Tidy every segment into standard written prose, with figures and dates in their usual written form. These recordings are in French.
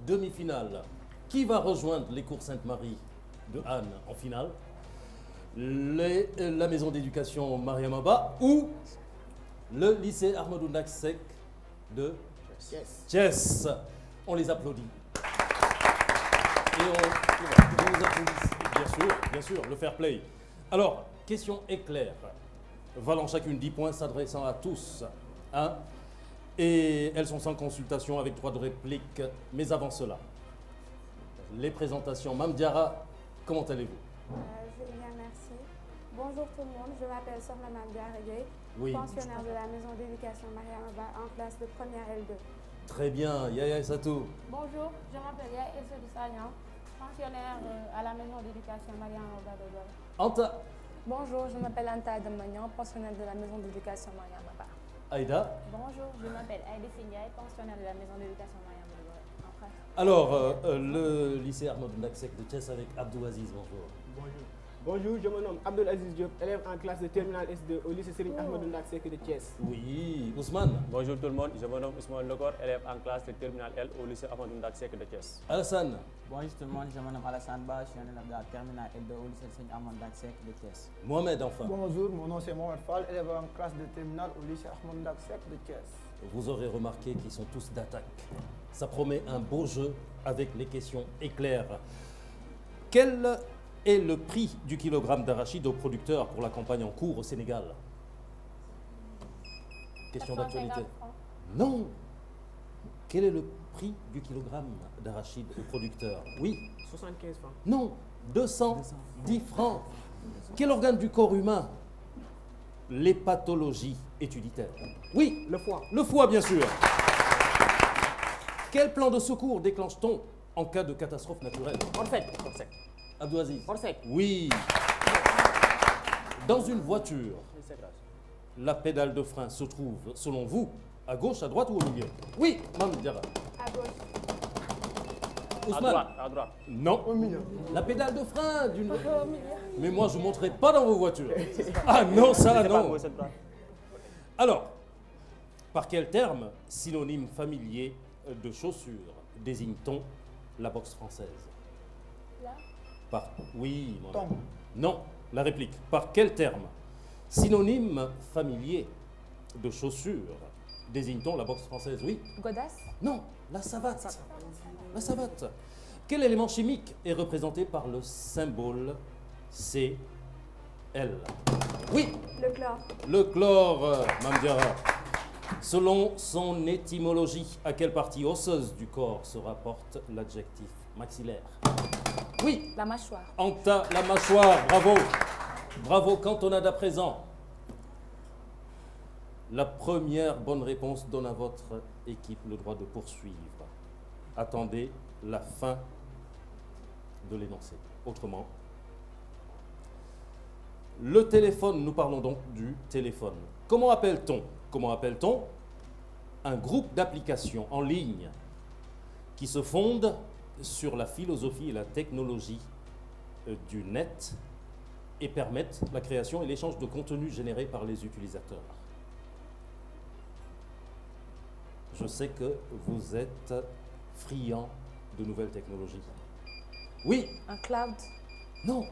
demi-finale. Qui va rejoindre les cours Sainte-Marie de Anne en finale? La maison d'éducation Mariam Abba ou le lycée Ahmadou Ndak Seck de Thiès. On les applaudit. Et on les applaudit, bien sûr, le fair play. Alors, question éclair, valant chacune 10 points, s'adressant à tous. Hein? Et elles sont sans consultation avec droit de réplique. Mais avant cela, les présentations. Mame Diarra, comment allez-vous? Je vais bien, merci. Bonjour tout le monde, je m'appelle Sokhna Mame Diarra Gueye, Oui. pensionnaire de la maison d'éducation Mariam Abba en classe de première L2. Très bien, Yaya Satou. Bonjour, je m'appelle Yaya Elsodou Sagnan, pensionnaire à la maison d'éducation Mariam Abba de Douala. Anta. Bonjour, je m'appelle Anta Adamagnan, pensionnaire de la maison d'éducation Mariam Abba. Aïda. Bonjour, je m'appelle Aïda Sindiaye, pensionnaire de la maison d'éducation Mariam Abba de Douala. Alors, le lycée Ahmadou Ndak Seck de Thiès avec Abdou Aziz, bonjour. Bonjour. Bonjour, je me nomme Abdoul Aziz Diop, élève en classe de terminale S2 au lycée Serigne Ahmadou Ndak Seck de Thiès. Oui, Ousmane. Bonjour tout le monde, je me nomme Ousmane Lekor, élève en classe de terminale L au lycée Ahmadou Ndak Seck de Thiès. Alassane. Bonjour tout le monde, je me nomme Alassane Ba, je suis un élève de la terminale L2 au lycée Serigne Ahmadou Ndak Seck de Thiès. Mohamed, enfin. Bonjour, mon nom c'est Mohamed Fall, élève en classe de terminale au lycée Ahmadou Ndak Seck de Thiès. Vous aurez remarqué qu'ils sont tous d'attaque. Ça promet un beau jeu avec les questions éclairs. Quel est le prix du kilogramme d'arachide au producteur pour la campagne en cours au Sénégal? Question d'actualité. Non. Quel est le prix du kilogramme d'arachide au producteur? Oui. 75 francs. Non. 210 francs. Quel organe du corps humain les pathologies étudient-elles? Oui. Le foie. Le foie, bien sûr. Quel plan de secours déclenche-t-on en cas de catastrophe naturelle? Orsec. Abdou Aziz. Orsec. Oui. Dans une voiture, la pédale de frein se trouve, selon vous, à gauche, à droite ou au milieu? Oui, Mame Diarra. À gauche. Ousmane. À droite. Non. Au milieu. La pédale de frein d'une... Mais moi, je ne montrerai pas dans vos voitures. Ah non, ça, non. Alors, par quel terme, synonyme familier de chaussure, désigne-t-on la boxe française? Là. Oui, mon Tom. Non, la réplique. Par quel terme, synonyme familier de chaussure, désigne-t-on la boxe française? Oui. Godasse. Non, la savate. La savate. Quel élément chimique est représenté par le symbole Cl? Oui. Le chlore. Le chlore, Mame Diarra. Selon son étymologie, à quelle partie osseuse du corps se rapporte l'adjectif maxillaire? Oui. La mâchoire. Anta, la mâchoire, bravo. Bravo, cantonade à présent. La première bonne réponse donne à votre équipe le droit de poursuivre. Attendez la fin de l'énoncé. Autrement, le téléphone, nous parlons donc du téléphone. Comment appelle-t-on un groupe d'applications en ligne qui se fonde sur la philosophie et la technologie du net et permettent la création et l'échange de contenu généré par les utilisateurs? Je sais que vous êtes friand de nouvelles technologies. Oui. Un cloud. Non.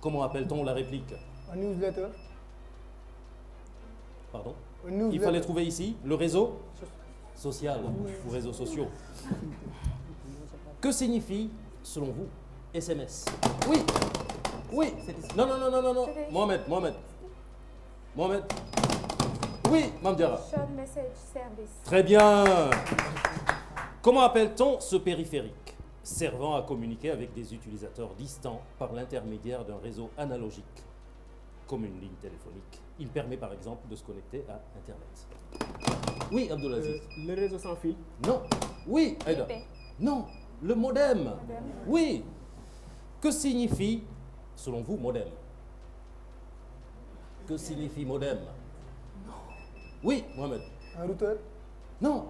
Comment appelle-t-on la réplique? Un newsletter. Pardon? Un newsletter. Il fallait trouver ici le réseau social ou réseaux sociaux. Que signifie, selon vous, SMS? Oui. Oui. Non. Mohamed. Oui, Mame Diarra. Short Message Service. Très bien. Comment appelle-t-on ce périphérique servant à communiquer avec des utilisateurs distants par l'intermédiaire d'un réseau analogique, comme une ligne téléphonique? Il permet par exemple de se connecter à Internet. Oui, Abdoul Aziz. Le réseau sans fil. Non. Oui, Aïda. IP. Non, le modem. Oui. Que signifie, selon vous, modem? Que signifie modem? Oui, Mohamed. Un routeur. Non.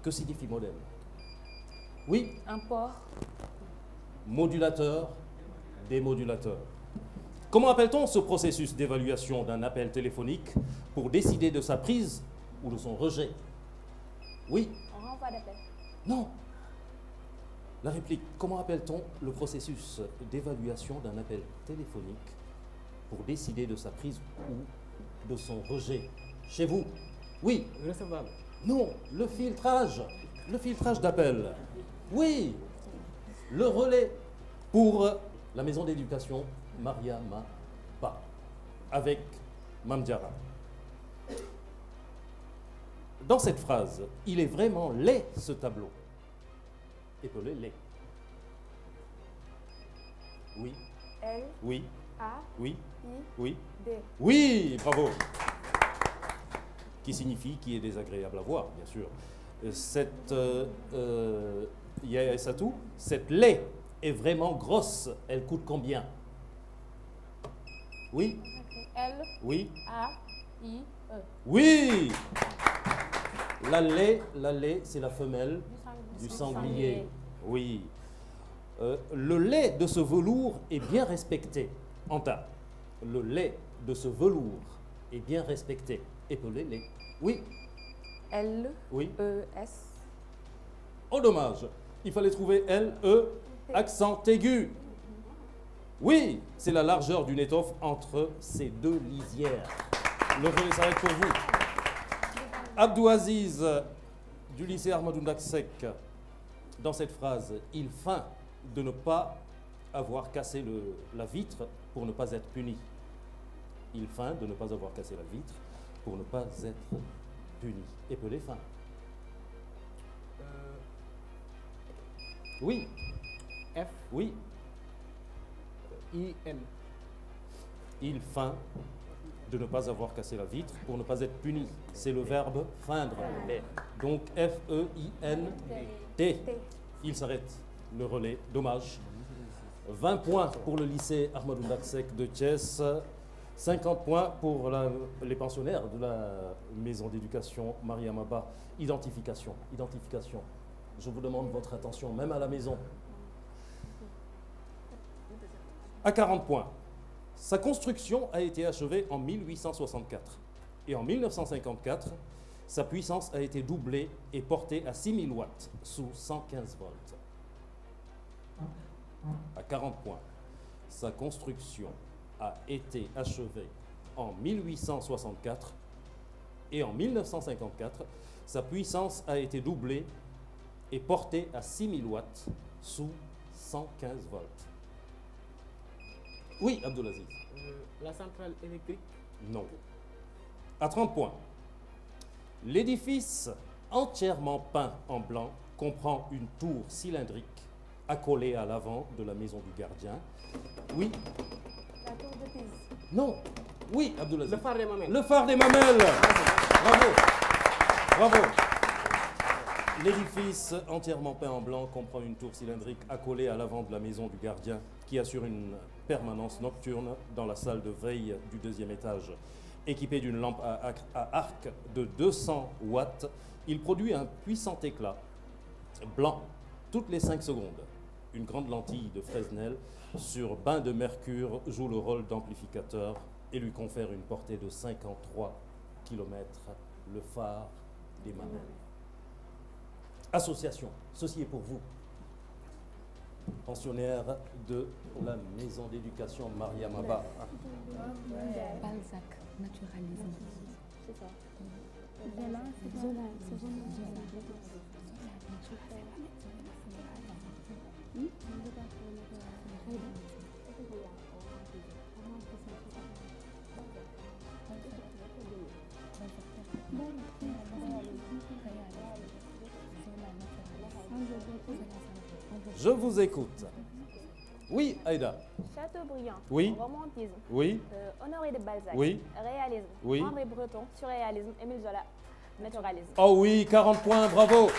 Que signifie modem? Oui. Un port. Modulateur, démodulateur. Comment appelle-t-on ce processus d'évaluation d'un appel téléphonique pour décider de sa prise ou de son rejet? Oui. On renvoie d'appel. Non. La réplique, comment appelle-t-on le processus d'évaluation d'un appel téléphonique pour décider de sa prise ou de son rejet chez vous? Oui. Recevable. Non, le filtrage d'appel. Oui. Le relais pour la maison d'éducation Mariama Ba avec Mamdiara. Dans cette phrase, il est vraiment laid ce tableau. Épaulé laid. Oui. L, Oui. A, Oui. I, Oui. D. Oui, bravo. Qui signifie qui est désagréable à voir, bien sûr. Cette Satou, cette lait est vraiment grosse. Elle coûte combien? Oui. L, Oui. A, I, E. Oui. La lait, c'est la femelle du sanglier. Oui. Le lait de ce velours est bien respecté. Anta, le lait de ce velours est bien respecté. Épaulé lait. Oui. L, Oui. E, S. Oh dommage, il fallait trouver L, E, accent aigu. Oui, c'est la largeur d'une étoffe entre ces deux lisières. Le relais s'arrête pour vous. Abdou Aziz du lycée Ahmadou Ndaksek, dans cette phrase, il feint de ne pas avoir cassé la vitre pour ne pas être puni. Il feint de ne pas avoir cassé la vitre pour ne pas être puni. Épelé fin. Oui. F, Oui. I, N. Il feint de ne pas avoir cassé la vitre pour ne pas être puni. C'est le verbe feindre. Donc F-E-I-N-T. Il s'arrête. Le relais. Dommage. 20 points pour le lycée Ahmadou Ndaksek de Thiès. 50 points pour les pensionnaires de la maison d'éducation Mariama Ba. Identification. Je vous demande votre attention, même à la maison. À 40 points. Sa construction a été achevée en 1864. Et en 1954, sa puissance a été doublée et portée à 6000 watts sous 115 volts. À 40 points. Sa construction a été achevée en 1864 et en 1954, sa puissance a été doublée et portée à 6000 watts sous 115 volts. Oui, Abdelaziz. La centrale électrique. Non. À 30 points. L'édifice entièrement peint en blanc comprend une tour cylindrique accolée à l'avant de la maison du gardien. Oui. La tour de Pise. Non. Oui, Abdelaziz. Le phare des mamelles. Le phare des mamelles. Bravo. Bravo. L'édifice entièrement peint en blanc comprend une tour cylindrique accolée à l'avant de la maison du gardien qui assure une permanence nocturne dans la salle de veille du deuxième étage. Équipé d'une lampe à arc de 200 watts, il produit un puissant éclat blanc toutes les 5 secondes. Une grande lentille de Fresnel sur bain de mercure joue le rôle d'amplificateur et lui confère une portée de 53 km. Le phare des mamelles. Association, ceci est pour vous. Pensionnaire de la maison d'éducation Mariama Ba. Balzac, naturalisme. C'est ça. Je vous écoute. Oui, Aïda. Chateaubriand. Oui. Romantisme. Oui. Honoré de Balzac. Oui. Réalisme. Oui. André Breton. Surréalisme. Émile Zola. Naturalisme. Oh oui, 40 points, bravo.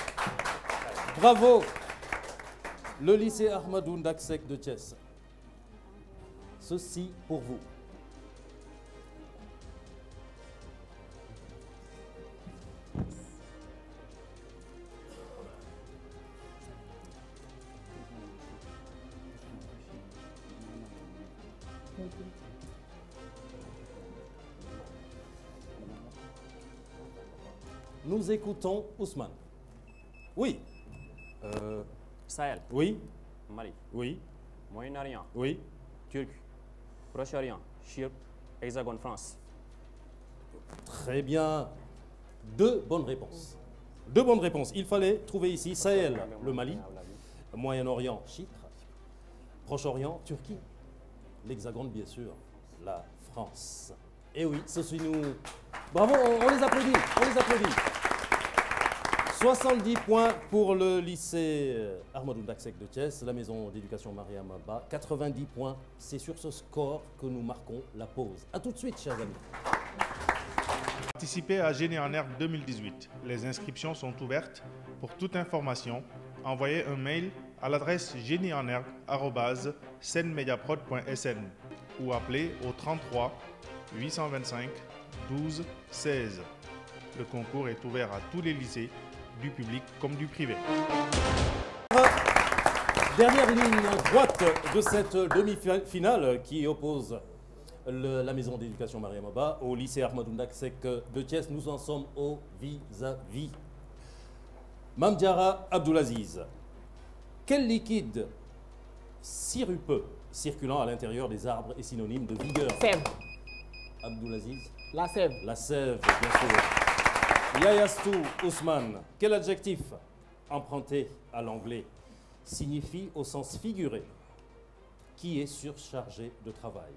Bravo. Le lycée Ahmadou Ndaksek de Thiès. Ceci pour vous. Nous écoutons Ousmane. Oui. Sahel. Oui. Mali. Oui. Moyen-Orient. Oui. Turquie. Proche-Orient. Chypre. Hexagone, France. Très bien. 2 bonnes réponses. 2 bonnes réponses. Il fallait trouver ici Sahel, le Mali, Moyen-Orient, Chypre, Proche-Orient, Turquie, l'Hexagone, bien sûr, la France. Et oui, ceci nous... Bravo, on les applaudit, on les applaudit. 70 points pour le lycée Ahmadou Ndacksek de Thiès, la maison d'éducation Mariam Abba. 90 points, c'est sur ce score que nous marquons la pause. A tout de suite, chers amis. Participez à Génie en Herbe 2018. Les inscriptions sont ouvertes. Pour toute information, envoyez un mail à l'adresse génieenherbe@senmediaprod.sn ou appelez au 33 825 12 16. Le concours est ouvert à tous les lycées, du public comme du privé. Dernière ligne droite de cette demi-finale qui oppose la maison d'éducation Mariam Abba au lycée Ahmadou Ndacksek de Thiès. Nous en sommes au vis-à-vis. Mame Diarra Abdoulaziz, quel liquide sirupeux circulant à l'intérieur des arbres est synonyme de vigueur? Sève. Abdoulaziz? La sève. La sève, bien sûr. Yayastou Ousmane, quel adjectif emprunté à l'anglais signifie au sens figuré qui est surchargé de travail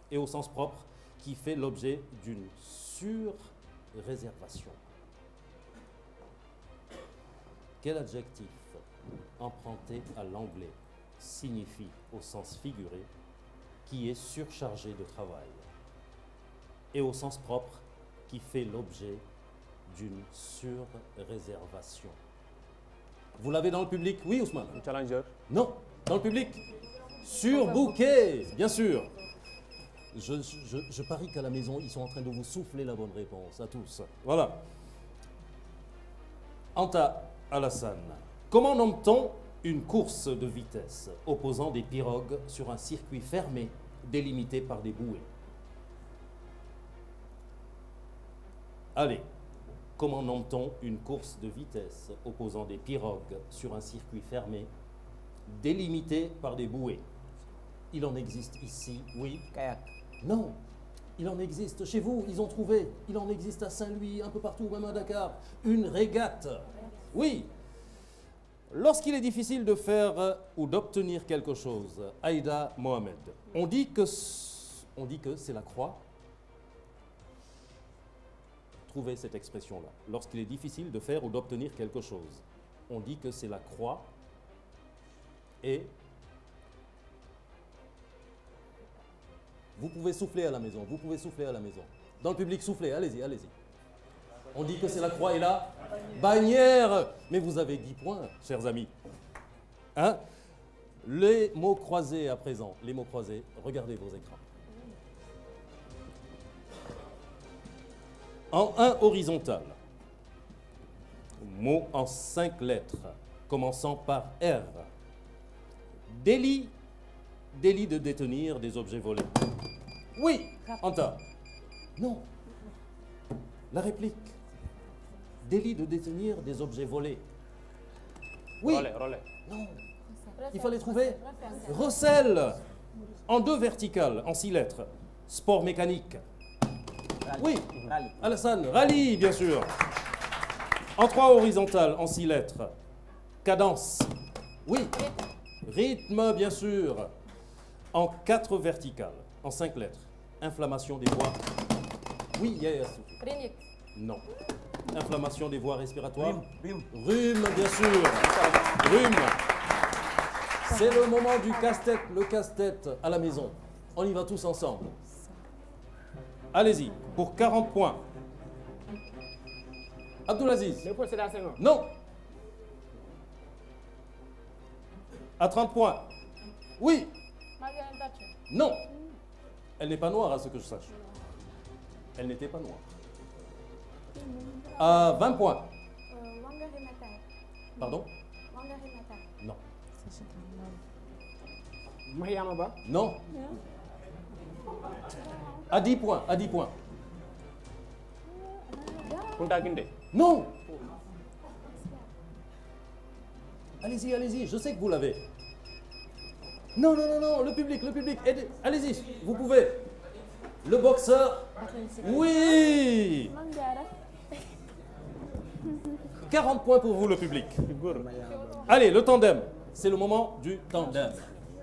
et au sens propre qui fait l'objet d'une surréservation? Quel adjectif emprunté à l'anglais signifie au sens figuré qui est surchargé de travail et au sens propre qui fait l'objet d'une surréservation? Vous l'avez dans le public? Oui, Ousmane? Challenger. Non, dans le public. Surbooké, bien sûr. Je parie qu'à la maison, ils sont en train de vous souffler la bonne réponse, à tous. Voilà. Anta Alassane, comment nomme-t-on une course de vitesse opposant des pirogues sur un circuit fermé délimité par des bouées? Allez, comment nomme-t-on une course de vitesse opposant des pirogues sur un circuit fermé délimité par des bouées? Il en existe ici, oui. Kayak. Non, il en existe chez vous, ils ont trouvé. Il en existe à Saint-Louis, un peu partout, même à Dakar. Une régate. Oui. Lorsqu'il est difficile de faire ou d'obtenir quelque chose, Aïda Mohamed, on dit que c'est la croix. Trouvez cette expression-là. Lorsqu'il est difficile de faire ou d'obtenir quelque chose, on dit que c'est la croix et... Vous pouvez souffler à la maison, vous pouvez souffler à la maison. Dans le public, soufflez, allez-y, allez-y. On dit que c'est la croix et la bannière. Mais vous avez 10 points, chers amis. Hein? Les mots croisés à présent, les mots croisés, regardez vos écrans. En 1 horizontal, mot en 5 lettres, commençant par R. Délit de détenir des objets volés. Oui, Anta. Non. La réplique. Délit de détenir des objets volés. Oui. Relais. Non. Il fallait trouver. Recel. En 2 verticales, en 6 lettres. Sport mécanique. Oui. Alassane. Rallye, bien sûr. En 3 horizontales, en 6 lettres. Cadence. Oui. Rythme, bien sûr. En 4 verticales, en 5 lettres. Inflammation des voies. Oui, yes. Non. Inflammation des voies respiratoires. Rhume, bien sûr. Rhume. C'est le moment du casse-tête, le casse-tête à la maison. On y va tous ensemble. Allez-y, pour 40 points. Abdoulaziz. Non. À 30 points. Oui. Non. Elle n'est pas noire, à ce que je sache. Elle n'était pas noire. À 20 points. Pardon? Non. Mariam Abba. Non. À 10 points, à 10 points. Kunta Kinte. Non. Allez-y, allez-y, je sais que vous l'avez. Non, non, non, non, le public, allez-y, vous pouvez. Le boxeur, oui. 40 points pour vous, le public. Allez, le tandem, c'est le moment du tandem.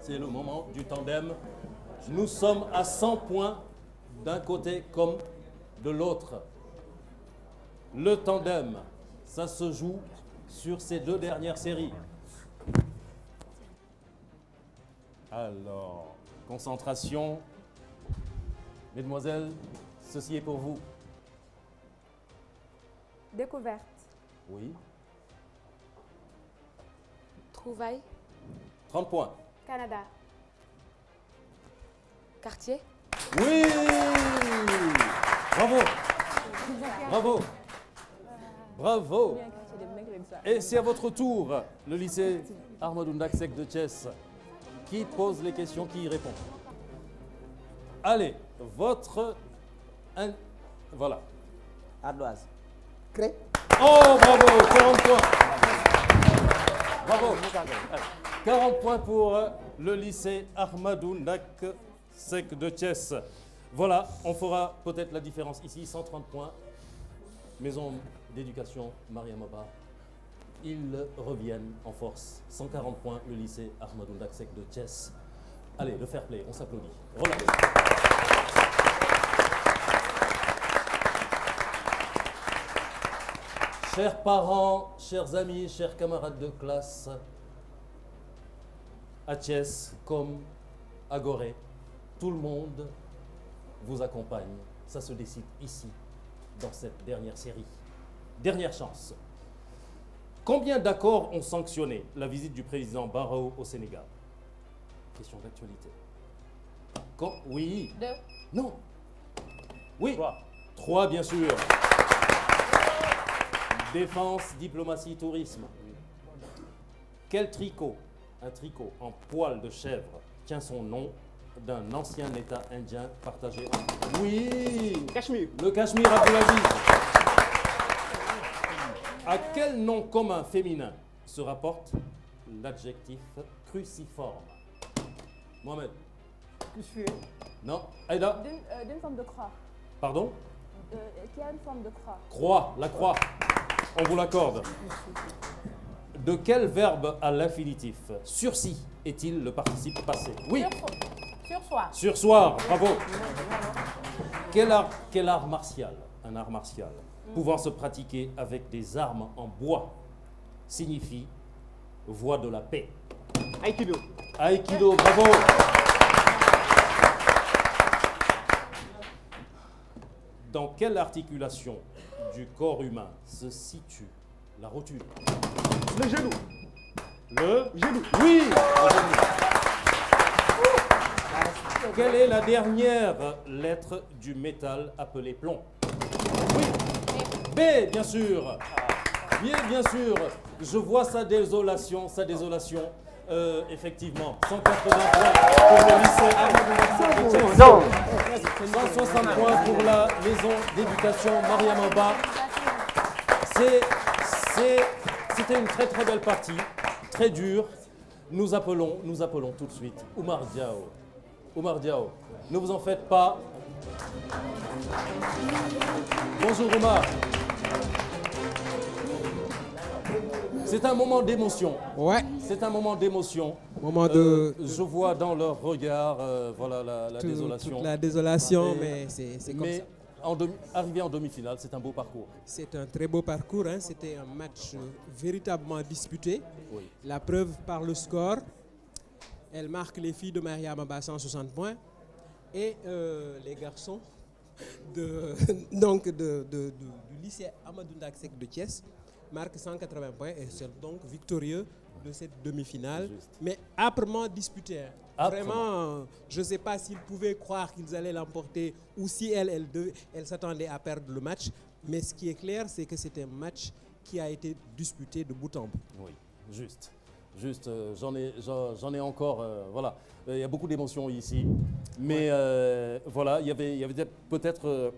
C'est le moment du tandem. Nous sommes à 100 points d'un côté comme de l'autre. Le tandem, ça se joue sur ces 2 dernières séries. Alors, concentration. Mesdemoiselles, ceci est pour vous. Découverte. Oui. Trouvailles. 30 points. Canada. Quartier. Oui. Bravo. Bravo. Bravo. Et c'est à votre tour, le lycée Ahmadou Ndack de Thiès, qui pose les questions, qui y répond. Allez, votre... Voilà. Ardoise. Cré. Oh, bravo, 40 points. Bravo. 40 points pour le lycée Ahmadou Ndack de Thiès. Voilà, on fera peut-être la différence ici, 130 points. Maison d'éducation Mariam Abba. Ils reviennent en force. 140 points, le lycée Ahmadou Ndack de Thiès. Allez, le fair play, on s'applaudit. Relâchez. Chers parents, chers amis, chers camarades de classe, à Thiès comme à Gorée, tout le monde vous accompagne. Ça se décide ici, dans cette dernière série. Dernière chance. Combien d'accords ont sanctionné la visite du président Barrow au Sénégal? Question d'actualité. Oui. 2. Non. Oui. 3. 3, bien sûr. Défense, diplomatie, tourisme. Quel tricot, un tricot en poil de chèvre, tient son nom d'un ancien État indien partagé en... Oui. Cachemire. Le Cachemire Abdulaziz. À quel nom commun féminin se rapporte l'adjectif cruciforme? Mohamed. Crucifié. Non. Aïda. D'une forme de croix. Pardon? Qui a une forme de croix. Croix, la croix. On vous l'accorde. De quel verbe à l'infinitif sursis est-il le participe passé? Oui. Sursoir. Sursoir, bravo. Quel art martial, un art martial, pouvant se pratiquer avec des armes en bois, signifie voie de la paix? Aikido. Aikido, bravo. Dans quelle articulation du corps humain se situe la rotule? Le genou. Le genou. Oui. Quelle est la dernière lettre du métal appelé plomb? Oui. B, bien sûr. Bien sûr. Je vois sa désolation. Effectivement, 180 points pour le lycée Ahmadou Ndack. 160 points pour la maison d'éducation Mariam Abba. C'était une très très belle partie, très dure. Nous appelons tout de suite Oumar Diao. Oumar Diao, ne vous en faites pas. Bonjour Oumar. C'est un moment d'émotion. Ouais. C'est un moment d'émotion. Je vois dans leur regard, voilà la désolation. Toute la désolation, mais c'est comme ça. Arrivé en demi-finale, c'est un beau parcours. C'est un très beau parcours. Hein. C'était un match véritablement disputé. Oui. La preuve par le score. Elle marque les filles de Mariam Abba 160 points et les garçons du lycée Ahmadou Ndack de Thiès marquent 180 points et sont donc victorieux de cette demi-finale, mais âprement disputée. Vraiment, je ne sais pas s'ils pouvaient croire qu'ils allaient l'emporter ou si elles s'attendaient à perdre le match, mais ce qui est clair, c'est que c'est un match qui a été disputé de bout en bout. Oui, juste, j'en ai encore, voilà. Il y a beaucoup d'émotions ici, mais voilà, il y avait peut-être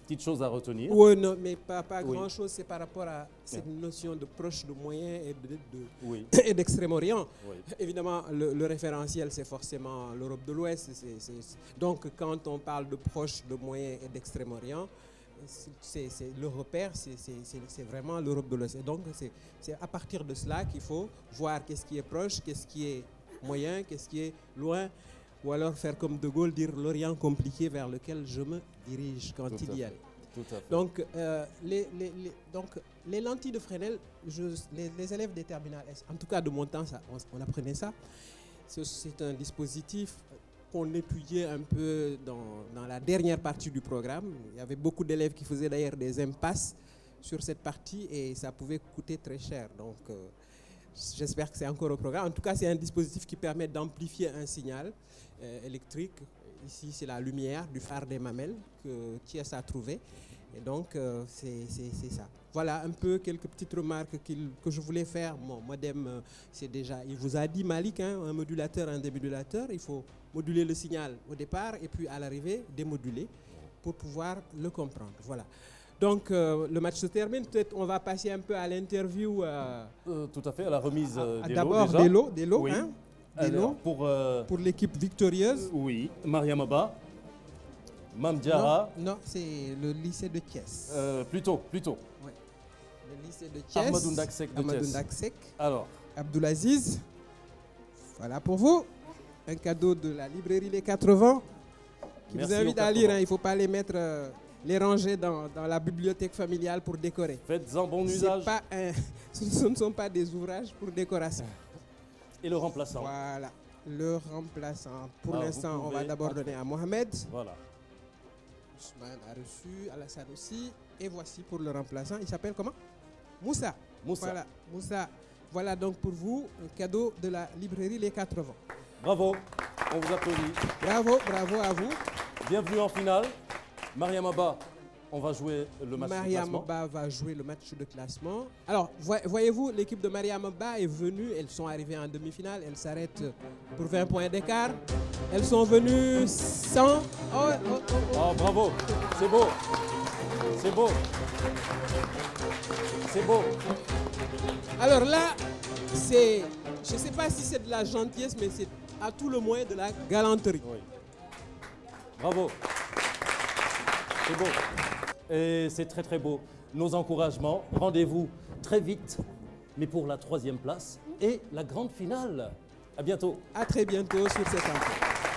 petites choses à retenir. Oui, non, mais pas Oui. grand-chose. C'est par rapport à cette notion de proche, de moyen Oui. et d'Extrême-Orient. Oui. Évidemment, le référentiel, c'est forcément l'Europe de l'Ouest. Donc, quand on parle de proche, de moyen et d'Extrême-Orient, le repère, c'est vraiment l'Europe de l'Ouest. Et donc, c'est à partir de cela qu'il faut voir qu'est-ce qui est proche, qu'est-ce qui est moyen, qu'est-ce qui est loin, ou alors faire comme De Gaulle, dire l'Orient compliqué vers lequel je me dirige quand il y allait. Tout à fait. Donc, les lentilles de Fresnel, les élèves des terminales S, en tout cas de mon temps, on apprenait ça. C'est un dispositif qu'on étudiait un peu dans la dernière partie du programme. Il y avait beaucoup d'élèves qui faisaient d'ailleurs des impasses sur cette partie et ça pouvait coûter très cher. Donc, j'espère que c'est encore au programme. En tout cas, c'est un dispositif qui permet d'amplifier un signal électrique. Ici, c'est la lumière du phare des Mamelles que Thiès a trouvé. Et donc, c'est ça. Voilà un peu quelques petites remarques que je voulais faire. Mon modem, c'est déjà, il vous a dit Malik, hein, un modulateur, un démodulateur. Il faut moduler le signal au départ et puis à l'arrivée, démoduler pour pouvoir le comprendre. Voilà. Donc, le match se termine. Peut-être on va passer un peu à l'interview. Tout à fait, à la remise des lots. D'abord des lots, oui. hein, des lots pour l'équipe victorieuse. Oui, Mariam Abba, Mam Diarra. Non, c'est le lycée de Thiès. Plutôt. Ouais. Le lycée de Thiès. Ahmadou Ndaksek de Ahmadou Thiès. Ndaksek. Alors. Abdoulaziz. Voilà pour vous. Un cadeau de la librairie Les 80. Qui Merci vous invite aux à 80. lire. Hein. Il ne faut pas les mettre, les ranger dans la bibliothèque familiale pour décorer. Faites-en bon usage. Ce ne sont pas des ouvrages pour décoration. Et le remplaçant. Voilà. Le remplaçant. Pour Ah, l'instant, vous on va pouvez d'abord donner à Mohamed. Voilà. Ousmane a reçu, Alassane aussi. Et voici pour le remplaçant. Il s'appelle comment? Moussa. Voilà, Moussa. Voilà donc pour vous un cadeau de la librairie Les 80. Bravo, on vous applaudit. Bravo à vous. Bienvenue en finale. Mariam Abba, on va jouer le match de Mariam classement. Abba va jouer le match de classement. Alors, voyez-vous, l'équipe de Mariam Abba est venue. Elles sont arrivées en demi-finale. Elles s'arrêtent pour 20 points d'écart. Elles sont venues sans... Oh, bravo. C'est beau. C'est beau. C'est beau. Alors là, c'est... Je ne sais pas si c'est de la gentillesse, mais c'est à tout le moins de la galanterie. Oui. Bravo. C'est beau. Et c'est très très beau. Nos encouragements. Rendez-vous très vite, mais pour la 3e place et la grande finale. À bientôt. À très bientôt sur cette antenne.